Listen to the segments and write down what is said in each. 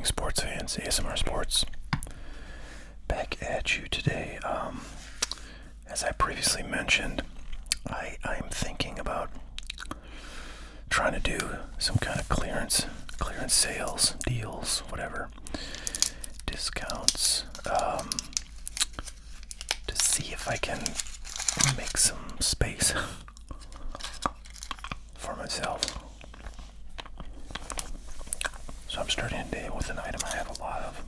evening, sports fans. ASMR Sports back at you today. As I previously mentioned, I'm thinking about trying to do some kind of clearance sales, deals, whatever, discounts, to see if I can make some space for myself. So I'm starting today with an item I have a lot of.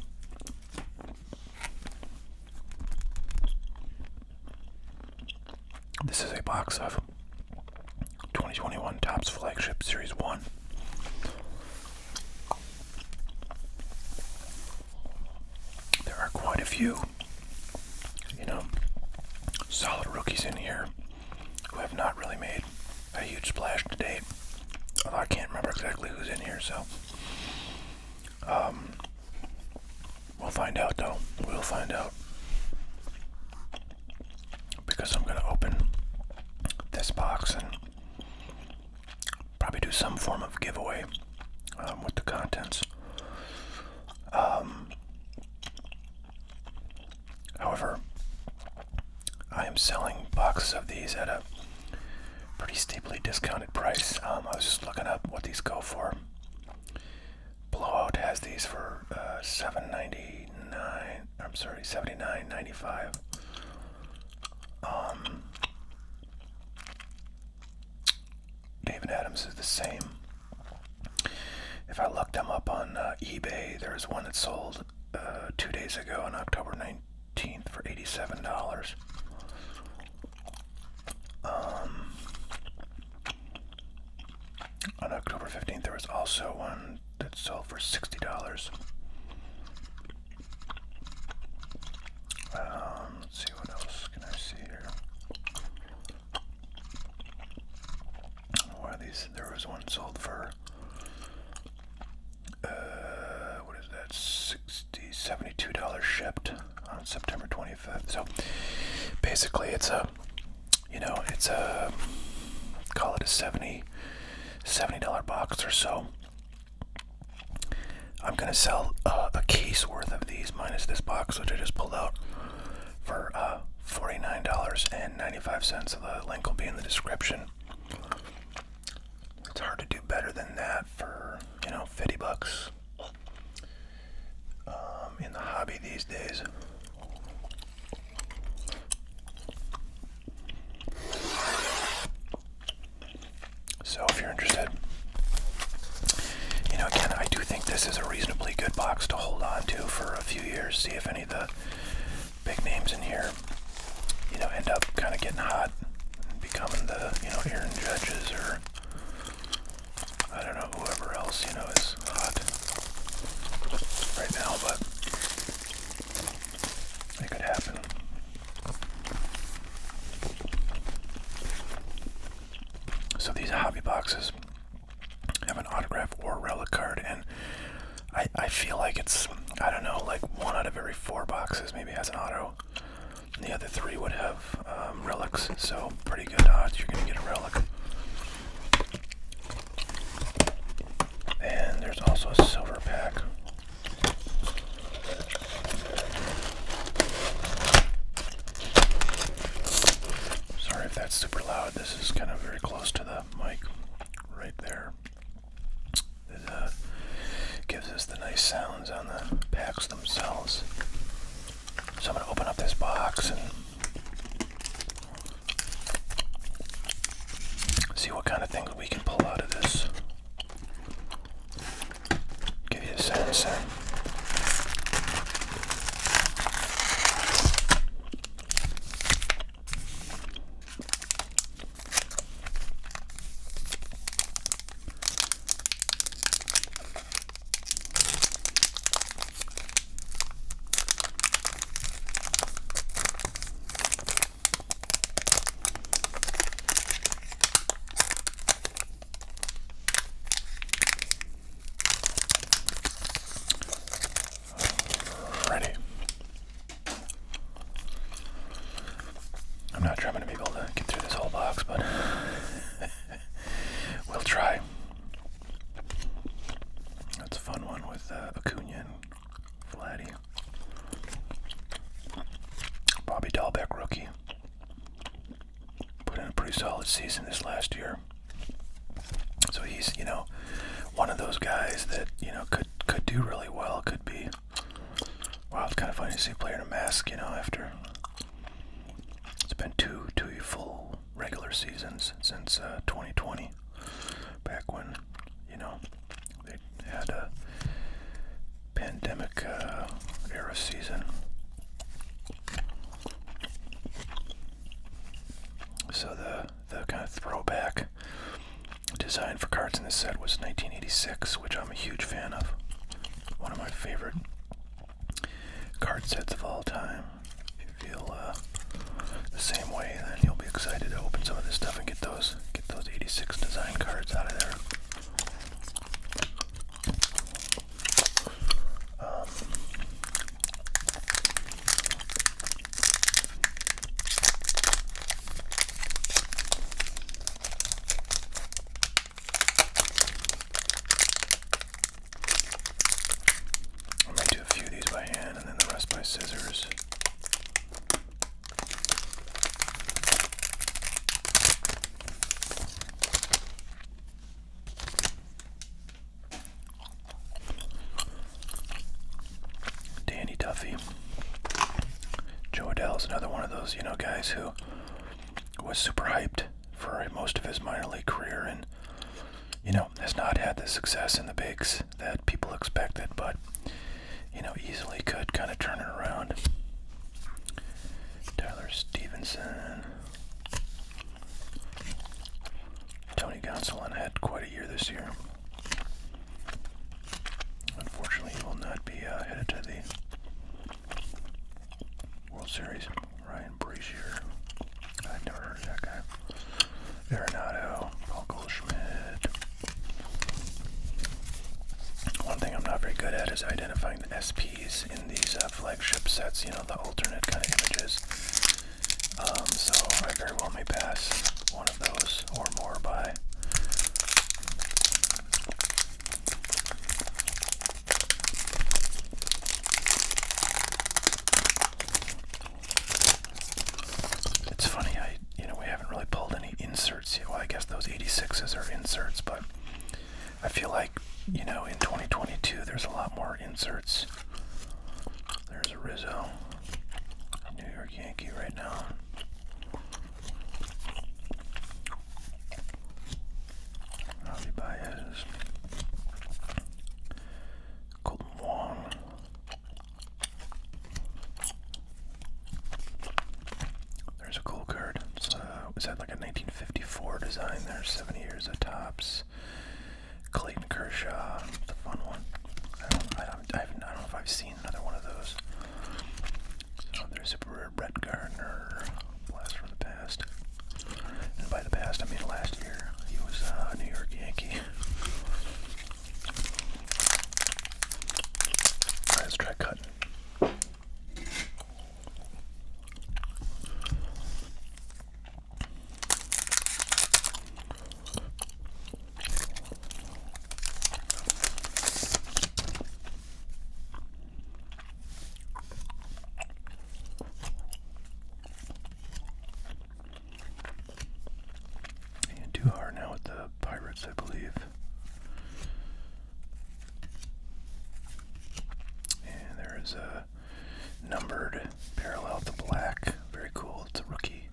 This is a box of 2021 Topps Flagship Series 1. There are quite a few, solid rookies in here who have not really made a huge splash to date. Although I can't remember exactly who's in here, so we'll find out though. We'll find out. Because I'm going to open this box and probably do some form of giveaway with the contents. However, I am selling boxes of these at a pretty steeply discounted price. I was just looking up what these go for. Blowout has these for $79.95. David Adams is the same. If I looked them up on eBay, there's one that sold 2 days ago on October 19th for $87. On October 15th, there was also one that sold for $60. Let's see, what else can I see here? What are these? There was one sold for what is that? $72 shipped on September 25th. So basically, it's a call it a $70 box or so. I'm gonna sell a case worth of these minus this box, which I just pulled out, for $49.95. The link will be in the description. It's hard to do better than that for $50 in the hobby these days. So if you're interested, again, I do think this is a reasonably good box to hold on to for a few years. See if any of the big names in here, end up kind of getting hot and becoming the, Aaron Judges or I don't know, whoever else, is hot right now, but it could happen. So these hobby boxes have an autograph or relic card, and I feel like it's, I don't know, like 1 out of every 4 boxes maybe has an auto, and the other 3 would have relics, so pretty good odds you're going to get a relic. And there's also a silver pack. Sorry if that's super loud. This is kind of very close to the mic right there. It gives us the nice sounds on the packs themselves. So I'm going to open up this box and see what kind of things we can pull out of this. Give you a sense. not sure I'm going to be able to get through this whole box, but we'll try. That's a fun one with Acuna and solid season this last year. So he's, one of those guys that, could do really well. Could be, wow, it's kind of funny to see a player in a mask, after it's been two full regular seasons since 2020, back when, they had a pandemic era season. So the kind of throwback design for cards in this set was 1986, which I'm a huge fan of. One of my favorite card sets of all time. If you feel the same way, then you'll be excited to open some of this stuff and get those 86 design cards out of there. I might do a few of these by hand and then the rest by scissors. Danny Duffy. Joe Adell's another one of those, guys who was super hyped for most of his minor league career and, has not had the success in the bigs that people expected, but, easily could kind of turn it around. Tyler Stevenson. Tony Gonsolin had quite a year this year. Unfortunately, he will not be headed to the World Series. Ryan Brazier. I've never heard of that guy. Arenado. Paul Goldschmidt. One thing I'm not very good at is identifying the SPs in these flagship sets, the alternate kind of images. So I very well may pass one of those or more by. It's funny, we haven't really pulled any inserts yet. Well, I guess those 86s are inserts, but I feel like, in 2022, there's a lot more inserts. There's a Rizzo, New York Yankee right now. Javi Baez, Colton Wong. There's a cool card. Was that like a 1954 design there? 70 years of Topps. Clayton Kershaw, the fun one. I don't know if I've seen another one of those. So there's super rare Brett Gardner, blast from the past. And by the past, I mean last year. He was a New York Yankee. Alright, let's try cutting. Hard now with the Pirates, I believe. And there is a numbered parallel to black. Very cool. It's a rookie.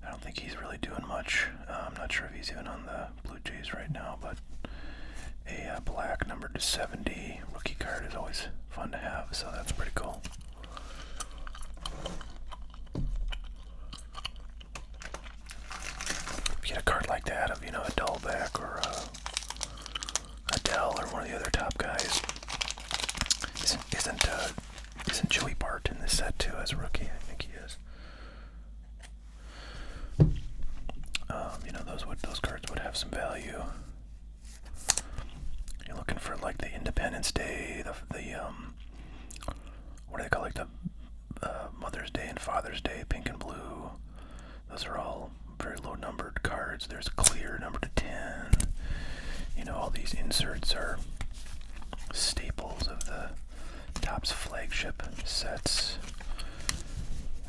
I don't think he's really doing much. I'm not sure if he's even on the Blue Jays right now, but a black numbered to 70 rookie card is always fun to have, so that's pretty cool. Get a card like that of, a Dahlbeck or Adele or one of the other top guys. Isn't Joey Bart in this set too as a rookie? I think he is. Those cards would have some value. You're looking for like the Independence Day, the what do they call, like the Mother's Day and Father's Day, pink and blue. Those are all very low numbered cards. There's a clear number to 10. All these inserts are staples of the Topps flagship sets.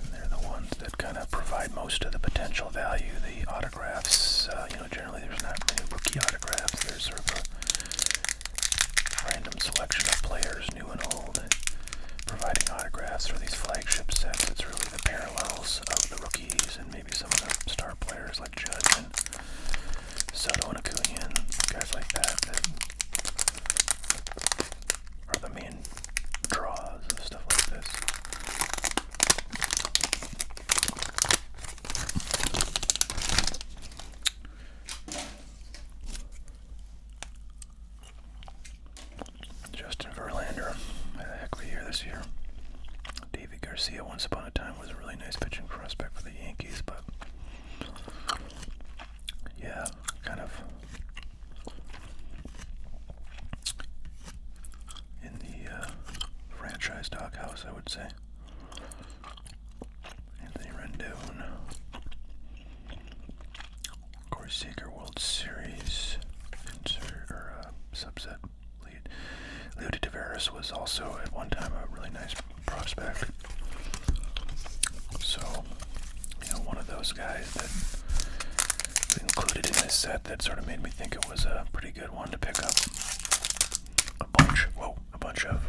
And they're the ones that kind of provide most most of the potential value. The autographs, generally there's not many rookie autographs. There's sort of a random selection of players, new and old, providing autographs for these flagship sets. It's really the parallels of the rookies and maybe some of the star players like Judge and Soto and Acuna, guys like that are the main draws of stuff like this. Justin Verlander had a heck of a year this year. David Garcia once upon a time was a really nice pitching prospect for the Yankees, but yeah, kind of in the franchise doghouse, I would say. Anthony Rendon, Corey Seager, World Series subset lead. Leody Taveras was also at one time a really nice prospect. So, one of those guys that included in this set that sort of made me think it was a pretty good one to pick up. A bunch of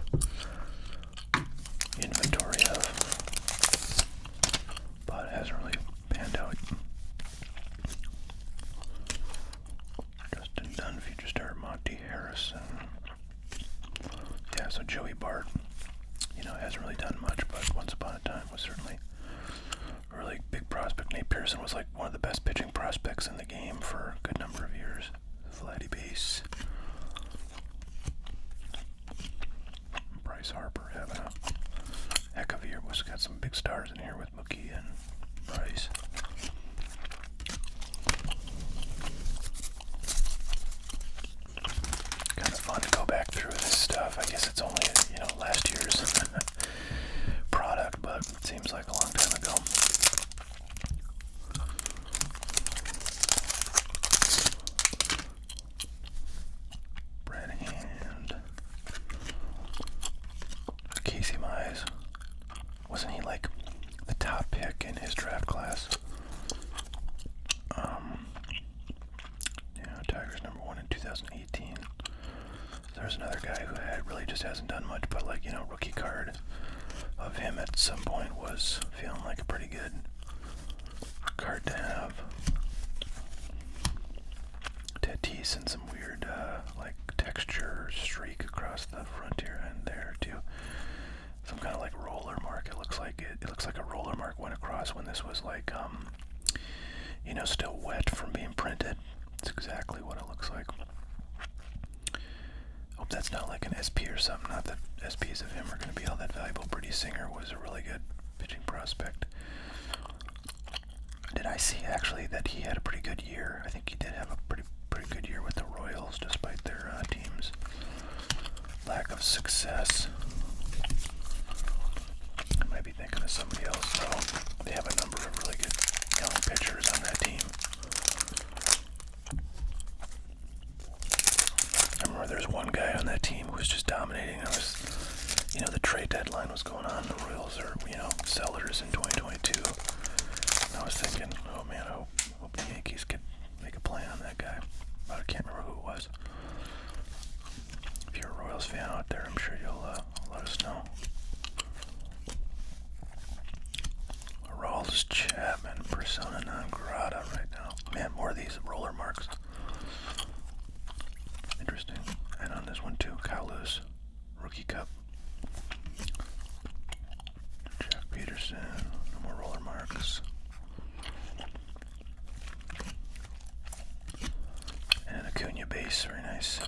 inventory of, but it hasn't really panned out. Justin Dunn, future star Monty Harrison. Yeah, so Joey Bart, hasn't really done much, but once upon a time was certainly a really big prospect. Nate Pearson was like one of the best pitching prospects in the game for a good number of years. Vladdy base. Bryce Harper having a heck of a year. We've got some big stars in here with Mookie and Bryce. Kind of fun to go back through this stuff. I guess it's only, last year's product, but it seems like a long time ago. Brad Hand. Casey Mize. Wasn't he like the top pick in his draft class? Tigers number 1 in 2018. There's another guy who really just hasn't done much, but rookie card of him at some point was feeling like a pretty good card to have. Tatis and some weird texture streak across the front here and there too. Some kind of like roller mark. It looks like a roller mark went across when this was like still wet from being printed. It's exactly what it looks like. Hope that's not like an SP or something. Not that SPs of him are going to be all that valuable. Brady Singer was a really good pitching prospect. Did I see actually that he had a pretty good year? I think he did have a pretty good year with the Royals, despite their team's lack of success. I might be thinking of somebody else, though. They have a number of really good young pitchers on that team. I remember there's one guy on that team who was just dominating. The trade deadline was going on. The Royals are, sellers in 2022. And I was thinking, oh man, I hope the Yankees could make a play on that guy. But I can't remember who it was. If you're a Royals fan out there, I'm sure you'll let us know. Aroldis Chapman, persona non grata right now. Man, more of these roller marks. Interesting. And on this one too, Kyle Lewis, Rookie Cup. Jack Peterson, no more roller marks. And an Acuna base, very nice.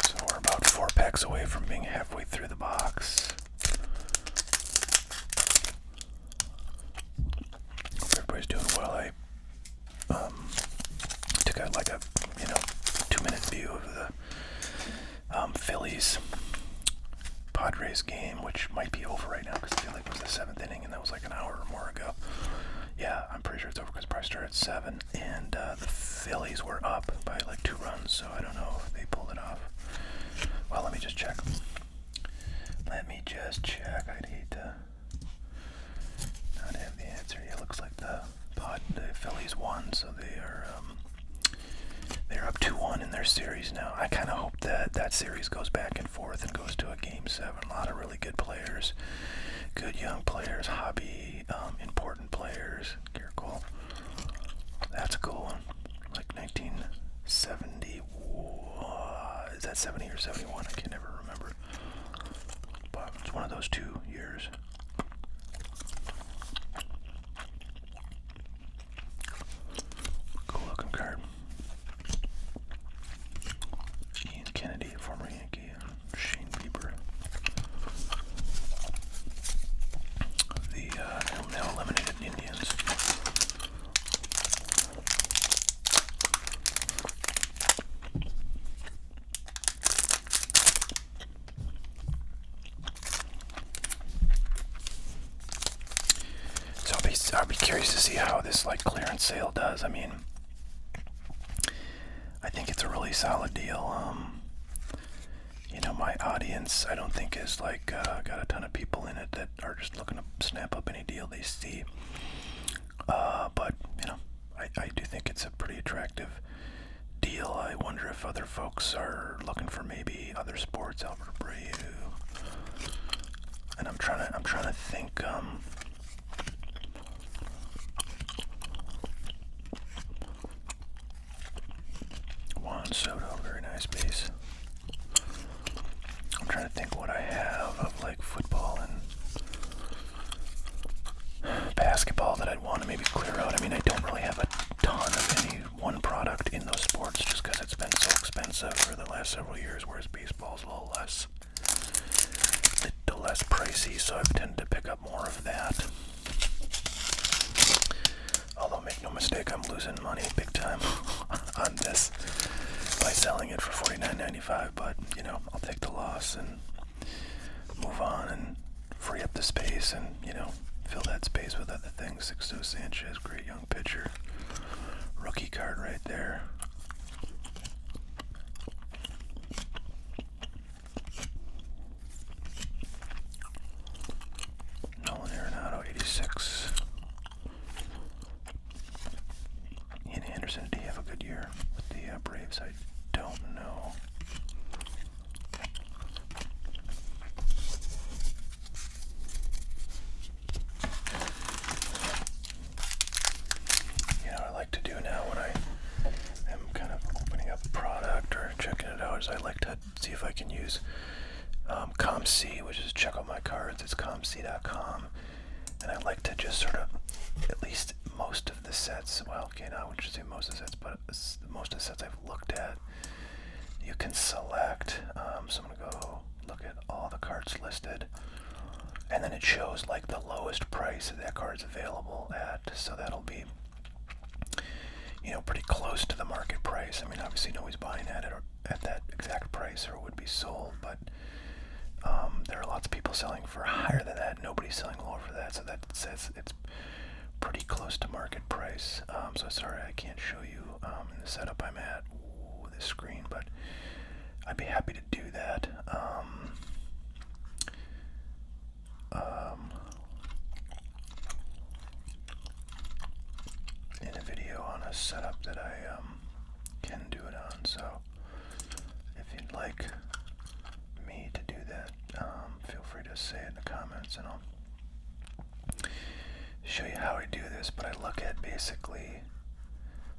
So we're about 4 packs away from being halfway through the box. Hope everybody's doing well. I took a 2-minute view of the Phillies Padres game, which might be over right now because I feel like it was the 7th inning and that was like an hour or more ago. Yeah, I'm pretty sure it's over because it probably started at 7, and the Phillies were up by like 2 runs, so I don't know if they pulled it off. Well, let me just check. just check. I'd hate to not have the answer. It looks like the Phillies won, so they're up 2-1 in their series now. I kind of hope that series goes back and forth and goes to a game 7. A lot of really good players, good young players, hobby, important players. Cool. That's a cool one. Like 1970. Is that 70 or 71? I can never remember. But it's one of those 2 years. Cool looking card. Ian Kennedy, former Yankee, and Shane Bieber. The now eliminated Indians. So I'll be curious to see how this like clearance sale does. I mean, I think it's a really solid deal. My audience, I don't think is like got a ton of people in it that are just looking to snap up any deal they see. But I do think it's a pretty attractive deal. I wonder if other folks are looking for maybe other sports. Albert Abreu, and I'm trying to think. Juan Soto, very nice base. I'm trying to think what I have of like football and basketball that I'd want to maybe clear out. I mean, I don't really have a ton of any one product in those sports just because it's been so expensive for the last several years, whereas baseball's a little less pricey, so I've tended to pick up more of that. Although, make no mistake, I'm losing money big time on this by selling it for $49.95, but I'll take the loss and move on and free up the space and fill that space with other things. Sixto Sanchez, great young pitcher, rookie card right there. Nolan Arenado, 86. Ian Anderson, did he have a good year with the Braves? I don't know. I like to do now when I am kind of opening up a product or checking it out is I like to see if I can use ComC, which is check out my cards. It's comc.com, and I like to just sort of at least most of the sets. Well, okay, now I wouldn't say most of the sets, but most of the sets I've looked at, you can select. So I'm gonna go look at all the cards listed, and then it shows like the lowest price that card's available at. So that'll be pretty close to the market price. I mean, obviously nobody's buying at it or at that exact price or would be sold, but there are lots of people selling for higher than that. Nobody's selling lower for that, so that says it's pretty close to market price. So sorry I can't show you in the setup I'm at this screen, but I'd be happy to do that. In a video on a setup that I can do it on. So if you'd like me to do that, feel free to say it in the comments and I'll show you how I do this. But I look at basically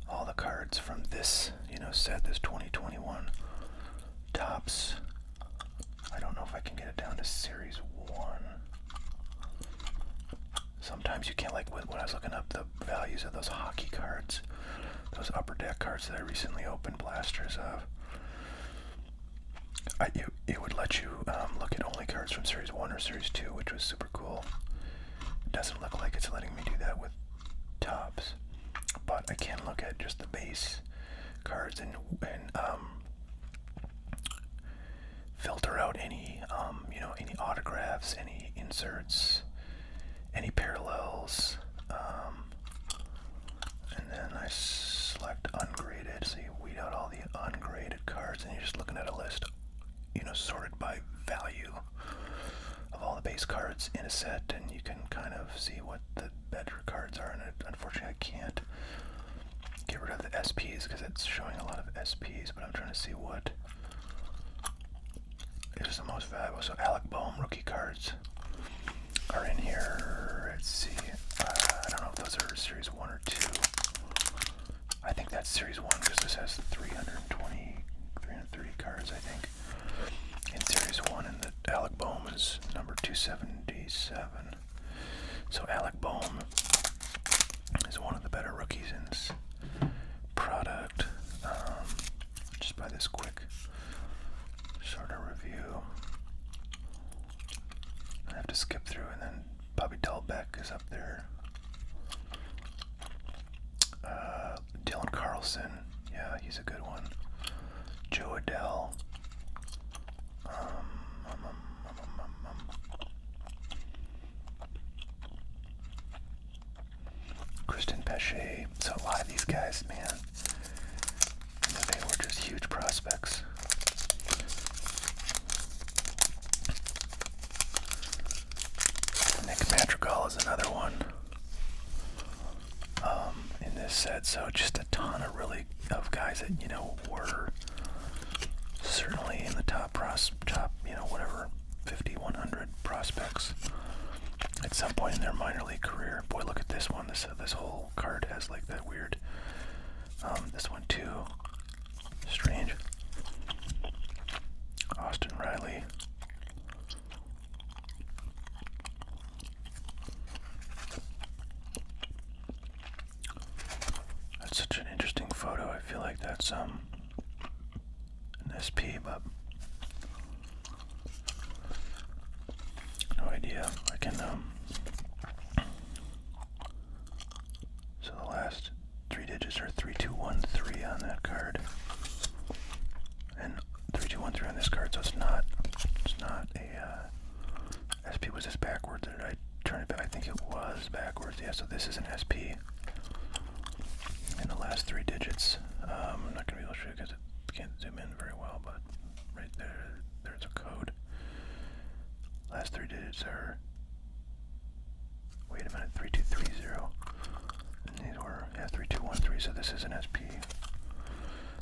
all the cards from this set, this 2021 Topps. I don't know if I can get it down to Series 1. Sometimes you can't, like when I was looking up the values of those hockey cards, those upper deck cards that I recently opened blasters of, it would let you look at only cards from Series 1 or Series 2, which was super cool. It doesn't look like it's letting me do that with Topps, but I can look at just the base cards and filter out any any autographs, any inserts, any parallels, and then I select ungraded, so you weed out all the ungraded cards, and you're just looking at a list, sorted by value of all base cards in a set, and you can kind of see what the better cards are. And unfortunately, I can't get rid of the SPs because it's showing a lot of SPs. But I'm trying to see what is the most valuable. So Alec Boehm rookie cards are in here. Let's see. I don't know if those are Series 1 or 2. I think that's Series 1 because this has 330 cards, I think, in Series 1, and the Alec Boehm is number 277. So Alec Boehm is one of the better rookies in this product. Just by this quick sort of review. I have to skip through, and then Bobby Dalbec is up there. Dylan Carlson, yeah, he's a good one. Joe Adele. Kristen Pesce. So a lot of these guys, man, they were just huge prospects. Nick Madrigal is another one in this set. So just a ton of guys that, you know, were certainly in the top, you know, whatever, 50, 100 prospects at some point in their minor league career. Boy, look at this one. This whole card has like that weird, this one too, strange. Austin Riley. That's such an interesting photo. I feel like that's an SP, but no idea. I can so the last 3 digits are 3213 on that card, and 3213 on this card. So it's not a SP. Was this backwards, or did I turn it back? I think it was backwards. Yeah. So this is an SP. In the last 3 digits, I'm not going to be able to show you because I can't zoom in very well, but right there's a code. Last 3 digits are, wait a minute, 3230. And these were, yeah, 3213, so this is an SP.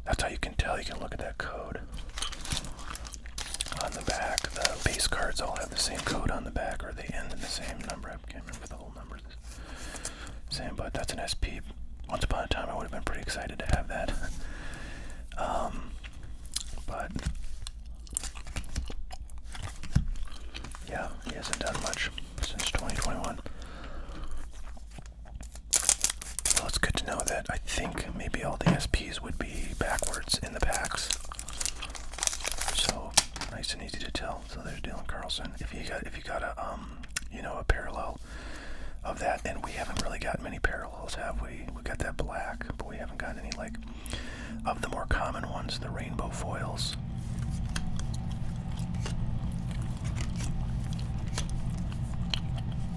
That's how you can tell. You can look at that code on the back. The base cards all have the same code on the back, or they end in the same number. I can't remember the whole numbers. Same, but that's an SP. Once upon a time, I would have been pretty excited to have that. But yeah, he hasn't done much since 2021. Well, it's good to know that I think maybe all the SPs would be backwards in the packs. So nice and easy to tell. So there's Dylan Carlson. If you got a you know, a parallel of that, and we haven't really got many parallels, have we? We got that black, but we haven't got any, like, of the more common ones, the rainbow foils.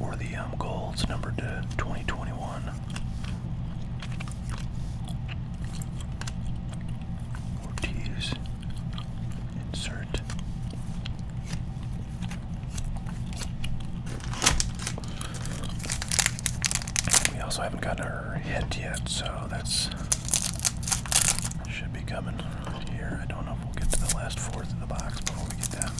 Or the golds numbered to 2021. Ortiz. Insert. Also haven't gotten our hit yet, so that's should be coming here. I don't know if we'll get to the last fourth of the box before we get that.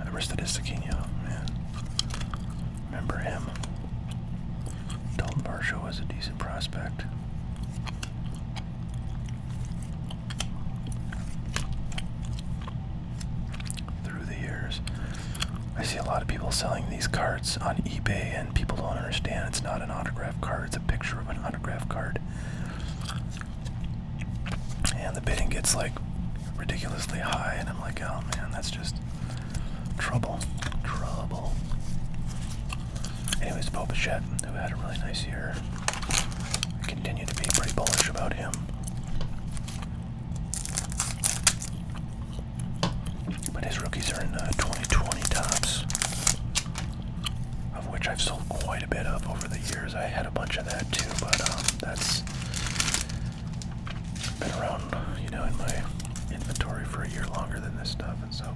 Aristides Aquino, man, remember him? Dalton Varsho was a decent prospect. Through the years. I see a lot of people selling these cards on eBay, and people don't understand it's not an autograph card, it's a picture of an autograph card. And the bidding gets like ridiculously high, and I'm like, oh man, that's just trouble. Anyways, Bo Bichette, who had a really nice year, I continue to be pretty bullish about him. But his rookies are in 2020 tops, of which I've sold quite a bit of over the years. I had a bunch of that too, but that's been around, you know, in my inventory for for a year longer than this stuff. And so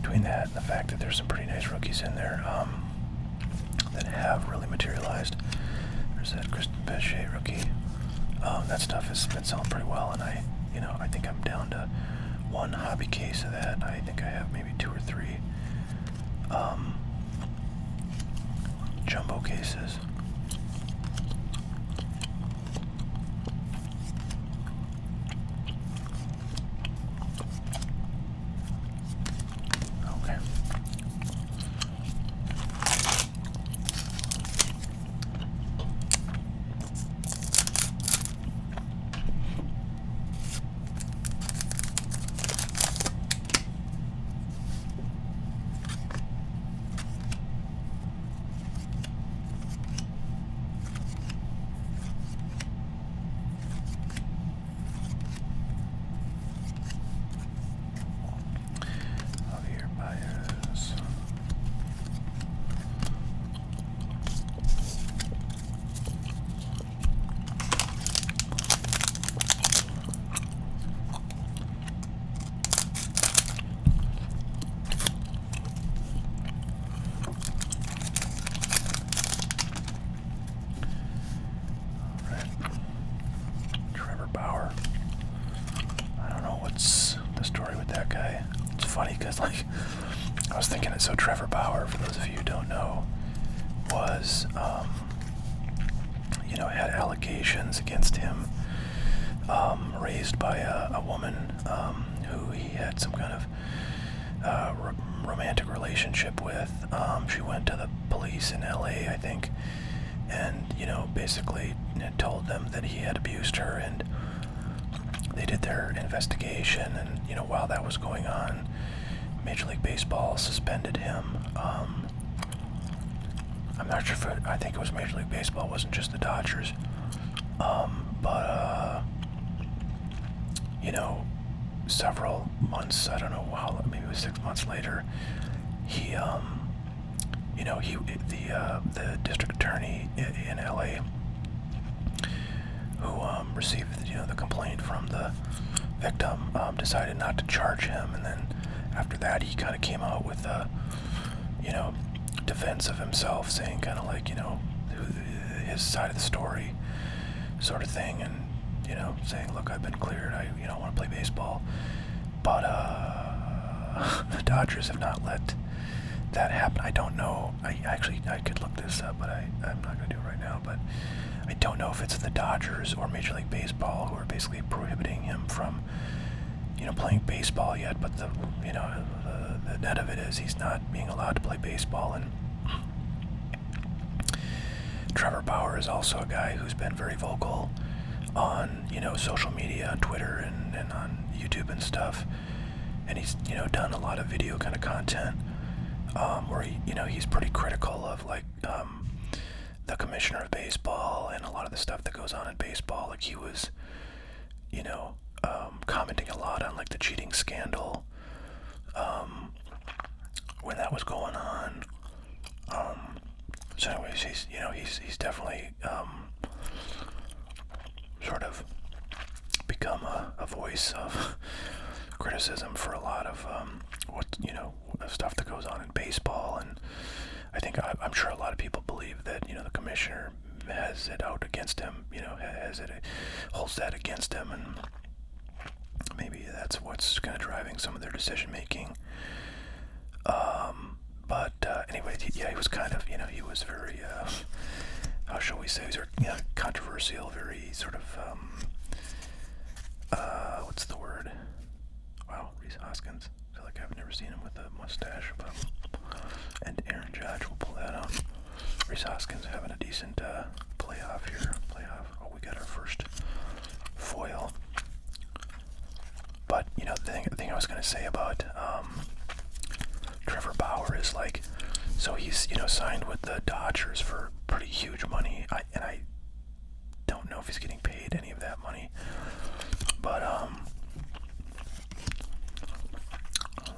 between that and the fact that there's some pretty nice rookies in there that have really materialized. There's that Kristen Bechet rookie. That stuff has been selling pretty well, and I think I'm down to one hobby case of that. I think I have maybe 2 or 3 jumbo cases. Okay. Trevor Bauer. I don't know what's the story with that guy. It's funny because, I was thinking it. So Trevor Bauer, for those of you who don't know, was, had allegations against him raised by a woman who he had some kind of romantic relationship with. She went to the police in LA, I think, and basically told them that he had abused her, and they did their investigation, and while that was going on, Major League Baseball suspended him. I'm not sure if I think it was Major League Baseball, it wasn't just the Dodgers, but several months, I don't know how, maybe it was 6 months later, he the district attorney in LA who received the complaint from the victim decided not to charge him, and then after that he kind of came out with a defense of himself, saying kind of like his side of the story sort of thing, and saying, look, I've been cleared, I want to play baseball, but the Dodgers have not let that happen. I don't know. I could look this up, but I'm not going to do it right now. But I don't know if it's the Dodgers or Major League Baseball who are basically prohibiting him from, playing baseball yet. But the net of it is he's not being allowed to play baseball. And Trevor Bauer is also a guy who's been very vocal on social media, on Twitter and on YouTube and stuff. And he's done a lot of video kind of content. Where he's pretty critical of the commissioner of baseball and a lot of the stuff that goes on in baseball. Like he was, commenting a lot on the cheating scandal when that was going on. So anyways, he's definitely sort of become a voice of criticism for a lot of stuff that goes on in baseball, and I'm sure a lot of people believe that the commissioner has it out against him, holds that against him, and maybe that's what's kind of driving some of their decision making. But anyway, he was kind of he was very how shall we say, he was very controversial, very sort of what's the word? Wow, Reese Hoskins. I feel like I've never seen him with a mustache, but and Aaron Judge will pull that out. Reese Hoskins having a decent playoff here. Oh, we got our first foil. But the thing I was going to say about Trevor Bauer is so he's signed with the Dodgers for pretty huge money. I don't know if he's getting paid any of that money, but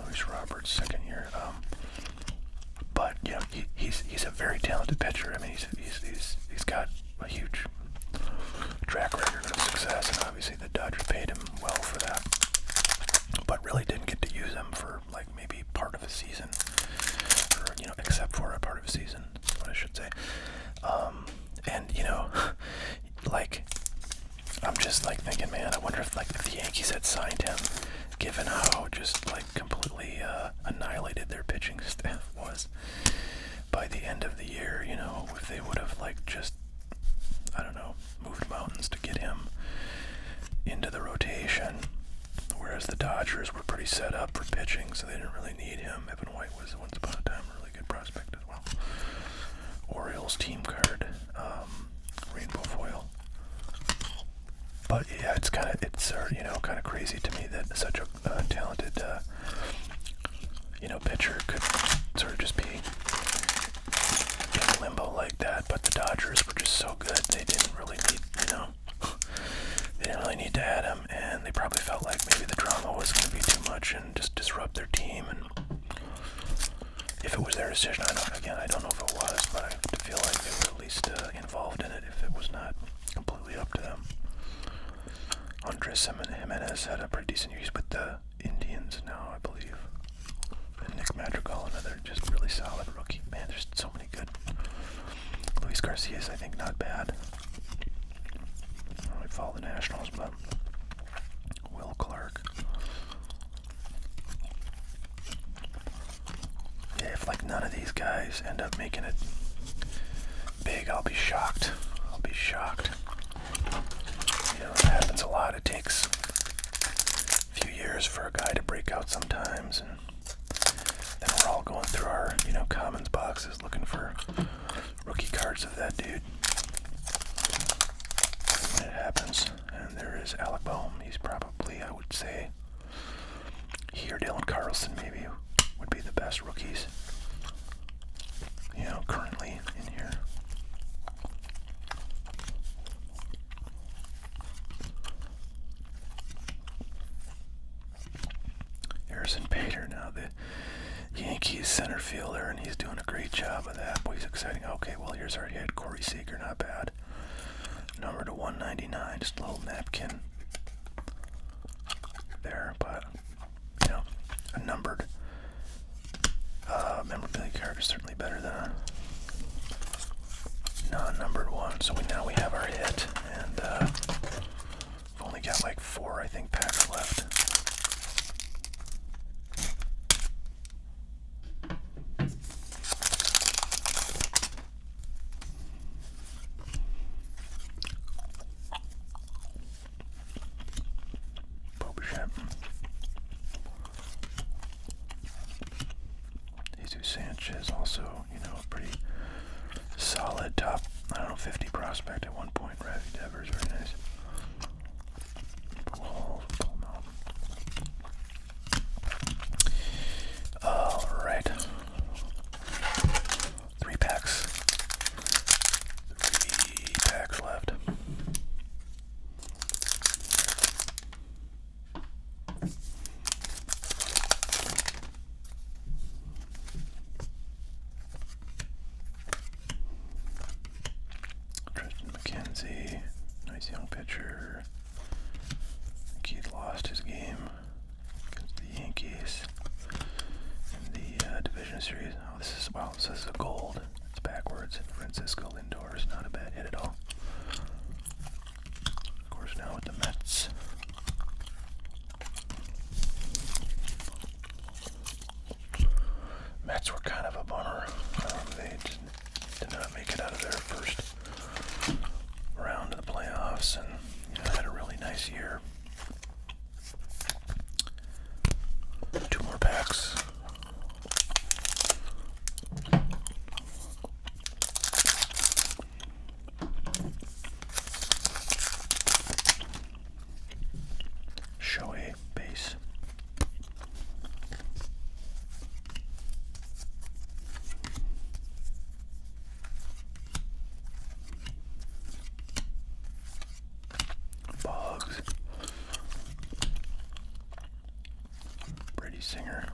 Luis Roberts second year. But he's a very talented pitcher. I mean, he's got a huge track record of success, and obviously the Dodgers paid him well for that. But really, season, or except for a part of a season, is what I should say. And like, I'm just like thinking, man, I wonder if the Yankees had signed him, given how just like completely annihilated their pitching staff was by the end of the year. If they would have like just, I don't know, moved mountains to get him into the rotation, whereas the Dodgers were pretty set up for pitching, so they didn't really need him. Evan White was once upon a time a really good prospect as well. Orioles team card, rainbow foil. But yeah, it's kind of crazy to me that such a talented pitcher could sort of just be in limbo like that. But the Dodgers were just so good; they didn't really need they didn't really need to add him, and they probably felt like maybe the drama was going to be too much and just disrupt their team. And if it was their decision, I don't know if it was, but I feel like they were at least involved in it if it was not completely up to them. Andres Jimenez had a pretty decent year. He's with the Indians now, I believe. And Nick Madrigal, another just really solid rookie. Man, there's so many good. Luis Garcia's, I think, not bad. I don't really follow the Nationals, but Will Clark. Yeah, if like none of these guys end up making it big, I'll be shocked. It happens a lot. It takes a few years for a guy to break out sometimes, and then we're all going through our, commons boxes looking for rookie cards of that dude. When it happens. And there is Alec Boehm. He's probably, I would say, he or Dylan Carlson maybe would be the best rookies, currently in here. Harrison Bader, now the Yankees center fielder, and he's doing a great job of that. Boy, he's exciting. Okay, well, here's our hit. Corey Seager, not bad. Number to 199, just a little napkin there, but, a numbered memorabilia card is certainly better than a non-numbered one. So now we have our hit, and we've only got like 4, I think, packs left. Sanchez, also, a pretty solid top, 50 prospect at one point. Ravi Devers, very nice. All right. 3 packs. 3 packs left. Nice young pitcher. I think he'd lost his game against the Yankees in the division series. Oh, this is a gold. It's backwards. Francisco Lindor is not a bad hit at all. Of course, now with the Mets. Mets were kind of a bummer. They just did not make it out of their first round of the playoffs, and had a really nice year. 2 more packs. Shohei base. Boggs. Brady Singer.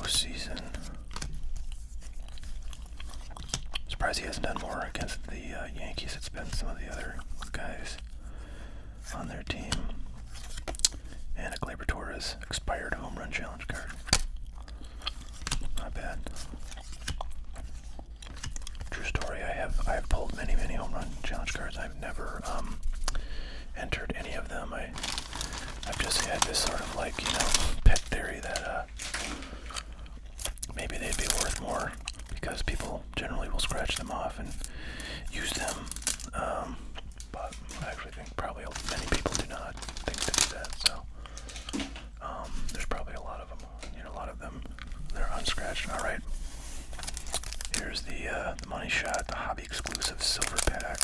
postseason. Surprised he hasn't done more against the Yankees. It's been some of the other guys on their team. And a Gleyber Torres expired home run challenge card. Not bad. True story. I have pulled many home run challenge cards. I've never entered any of them. I've just had this sort of like, pet theory that maybe they'd be worth more because people generally will scratch them off and use them. But I actually think probably many people do not think to do that. So there's probably a lot of them. A lot of them they're unscratched. All right. Here's the money shot, the hobby exclusive silver pack.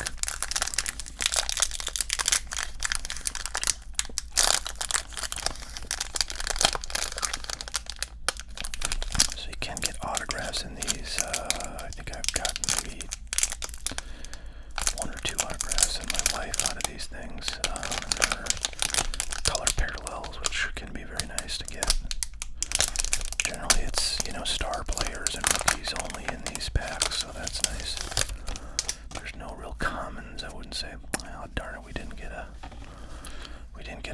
So you can get autographs in these. I think I've gotten maybe 1 or 2 autographs in my life out of these things. There are color parallels, which can be very nice to get. Generally, it's star players and rookies only in these packs, so that's nice. There's no real commons. I wouldn't say. Well, darn it, we didn't get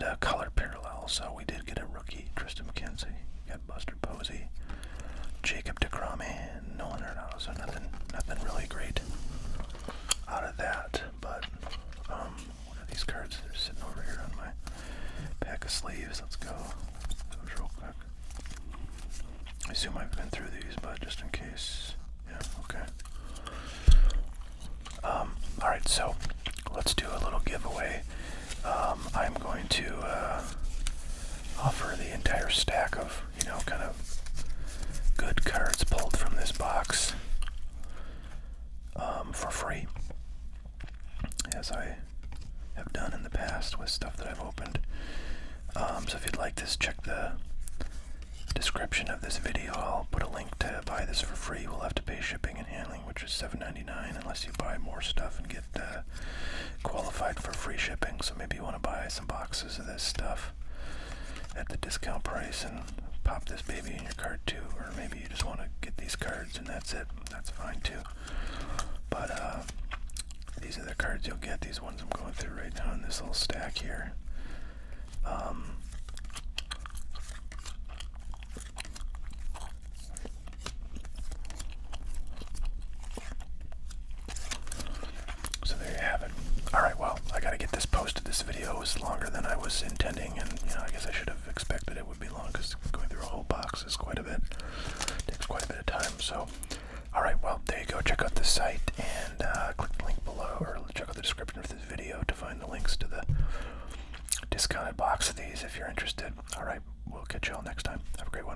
a color parallel, so we did get a rookie, Tristan McKenzie. Got Buster Posey, Jacob deGrom, and Nolan Arenado. So nothing really great out of that. But what are these cards? They're sitting over here on my pack of sleeves. Let's go those real quick. I assume I've been through these, but just in case. Yeah, okay. Alright, so let's do a little giveaway. I'm going to offer the entire stack of, kind of good cards pulled from this box for free, as I have done in the past with stuff that I've opened. So if you'd like this, check the description of this video. I'll put a link to buy this for free. We'll have to pay shipping and handling, which is $7.99 unless you buy more stuff and get qualified for free shipping. So maybe you want to buy some boxes of this stuff at the discount price and pop this baby in your card too, or maybe you just want to get these cards and that's it. That's fine too. But these are the cards you'll get. These ones I'm going through right now in this little stack here. So there you have it. Alright, well, I gotta get this posted. This video was longer than I was intending, and I guess I should have expected it would be long, because going through a whole box is quite a bit. Takes quite a bit of time. So, alright, well, there you go. Check out the site and click the link below, or check out the description of this video to find the links to the discounted box of these if you're interested. Alright, we'll catch y'all next time. Have a great one.